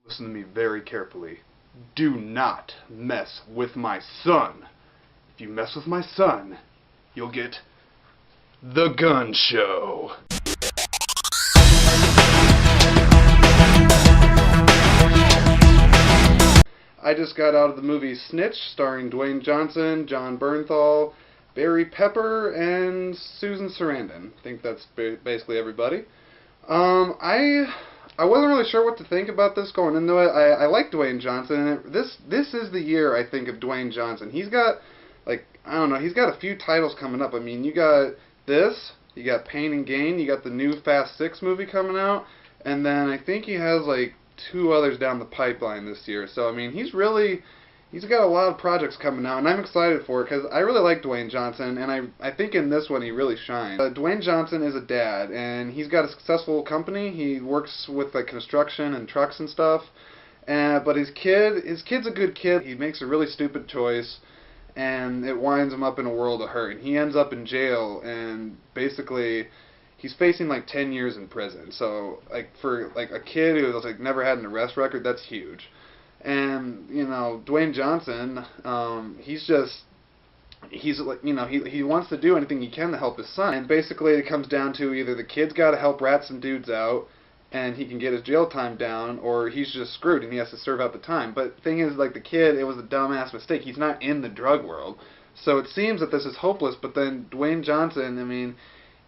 Listen to me very carefully. Do not mess with my son. If you mess with my son, you'll get the gun show. I just got out of the movie Snitch, starring Dwayne Johnson, Jon Bernthal, Barry Pepper, and Susan Sarandon. I think that's basically everybody. I wasn't really sure what to think about this going into it. I like Dwayne Johnson. This is the year, I think, of Dwayne Johnson. He's got, like, I don't know, he's got a few titles coming up. I mean, you got this, you got Pain and Gain, you got the new Fast 6 movie coming out, and then I think he has, like, 2 others down the pipeline this year. So, I mean, he's got a lot of projects coming out, and I'm excited for it because I really like Dwayne Johnson, and I think in this one he really shines. Dwayne Johnson is a dad, and he's got a successful company. He works with like construction and trucks and stuff, but his kid's a good kid. He makes a really stupid choice, and it winds him up in a world of hurt. And he ends up in jail, and basically he's facing like 10 years in prison. So like for like a kid who's like never had an arrest record, that's huge. And, you know, Dwayne Johnson, he's like, you know, he wants to do anything he can to help his son. And basically it comes down to either the kid's got to help rat some dudes out and he can get his jail time down, or he's just screwed and he has to serve out the time. But the thing is, like, the kid, it was a dumbass mistake. He's not in the drug world. So it seems that this is hopeless, but then Dwayne Johnson, I mean,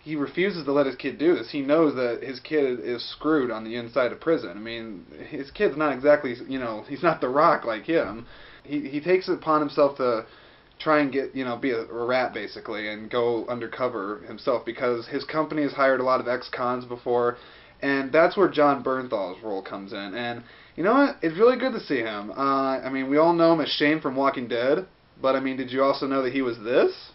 he refuses to let his kid do this. He knows that his kid is screwed on the inside of prison. I mean, his kid's not exactly, you know, he's not The Rock like him. He takes it upon himself to try and get, you know, be a rat basically and go undercover himself because his company has hired a lot of ex-cons before, and that's where Jon Bernthal's role comes in. And you know what? It's really good to see him. I mean, we all know him as Shane from Walking Dead, but I mean, did you also know that he was this?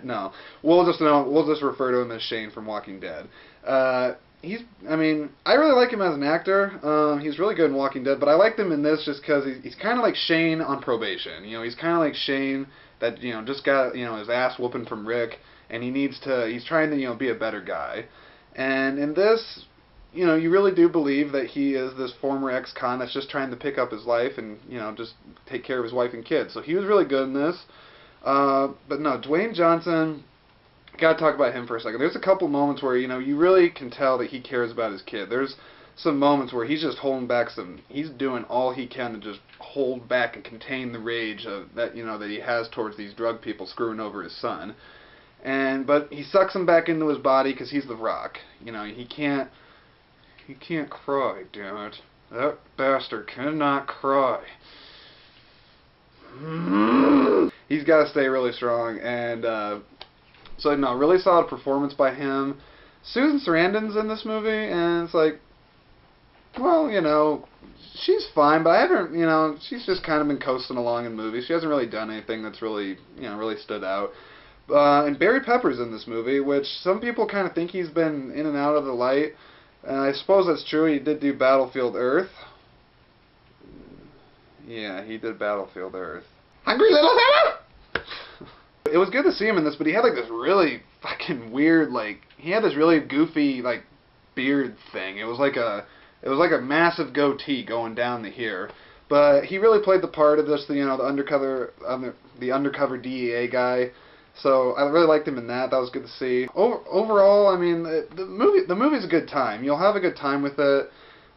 No, we'll just refer to him as Shane from Walking Dead. I mean, I really like him as an actor. He's really good in Walking Dead, but I liked him in this just because he's kind of like Shane on probation. You know, he's kind of like Shane that, you know, just got, you know, his ass whooping from Rick, and he's trying to, you know, be a better guy. And in this, you know, you really do believe that he is this former ex-con that's just trying to pick up his life and, you know, just take care of his wife and kids. So he was really good in this. But no, Dwayne Johnson, gotta talk about him for a second. There's a couple moments where, you know, you really can tell that he cares about his kid. There's some moments where he's just holding back he's doing all he can to just hold back and contain the rage that, you know, that he has towards these drug people screwing over his son. But he sucks him back into his body because he's The Rock. You know, he can't cry, damn it. That bastard cannot cry. He's got to stay really strong, and so no, really solid performance by him. Susan Sarandon's in this movie, and it's like, well, you know, she's fine, but I haven't, you know, she's just kind of been coasting along in movies. She hasn't really done anything that's really, you know, really stood out. And Barry Pepper's in this movie, which some people kind of think he's been in and out of the light, and I suppose that's true. He did do Battlefield Earth. Yeah, he did Battlefield Earth. Hungry little fella! It was good to see him in this, but he had like this really fucking weird, like, he had this really goofy, like, beard thing. It was like a massive goatee going down to here. But he really played the part of this, you know, the undercover DEA guy. So I really liked him in that. That was good to see. Overall, I mean, the movie's a good time. You'll have a good time with it.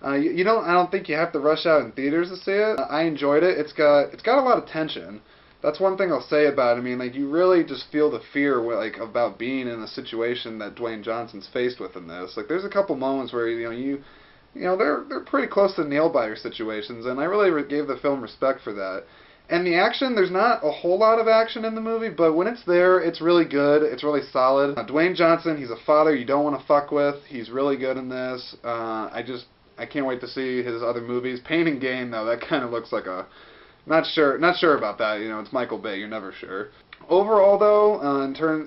I don't think you have to rush out in theaters to see it. I enjoyed it. It's got a lot of tension. That's one thing I'll say about it. I mean, like, you really just feel the fear, like, about being in a situation that Dwayne Johnson's faced with in this. Like, there's a couple moments where, you know, they're pretty close to nail-biter situations, and I really gave the film respect for that. And the action, there's not a whole lot of action in the movie, but when it's there, it's really good. It's really solid. Dwayne Johnson, he's a father you don't want to fuck with. He's really good in this. I can't wait to see his other movies. Pain and Gain, though, that kind of looks like a... Not sure about that. You know, it's Michael Bay. You're never sure. Overall, though,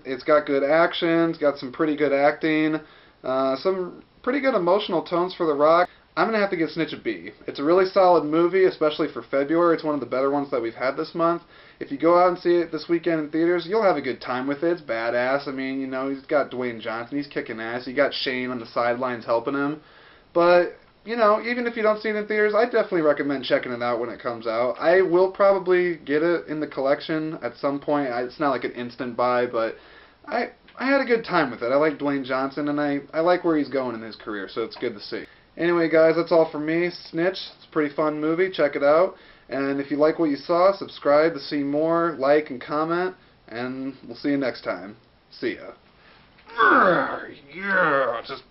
it's got good action. It's got some pretty good acting. Some pretty good emotional tones for The Rock. I'm going to have to give Snitch a B. It's a really solid movie, especially for February. It's one of the better ones that we've had this month. If you go out and see it this weekend in theaters, you'll have a good time with it. It's badass. I mean, you know, he's got Dwayne Johnson. He's kicking ass. You got Shane on the sidelines helping him. But, you know, even if you don't see it in theaters, I definitely recommend checking it out when it comes out. I will probably get it in the collection at some point. It's not like an instant buy, but I had a good time with it. I like Dwayne Johnson, and I like where he's going in his career, so it's good to see. Anyway, guys, that's all from me. Snitch. It's a pretty fun movie. Check it out. And if you like what you saw, subscribe to see more, like, and comment, and we'll see you next time. See ya. Yeah, just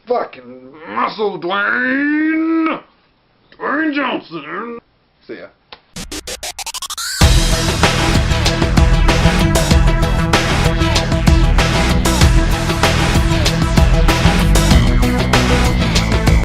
fucking muscle Dwayne Johnson. See ya.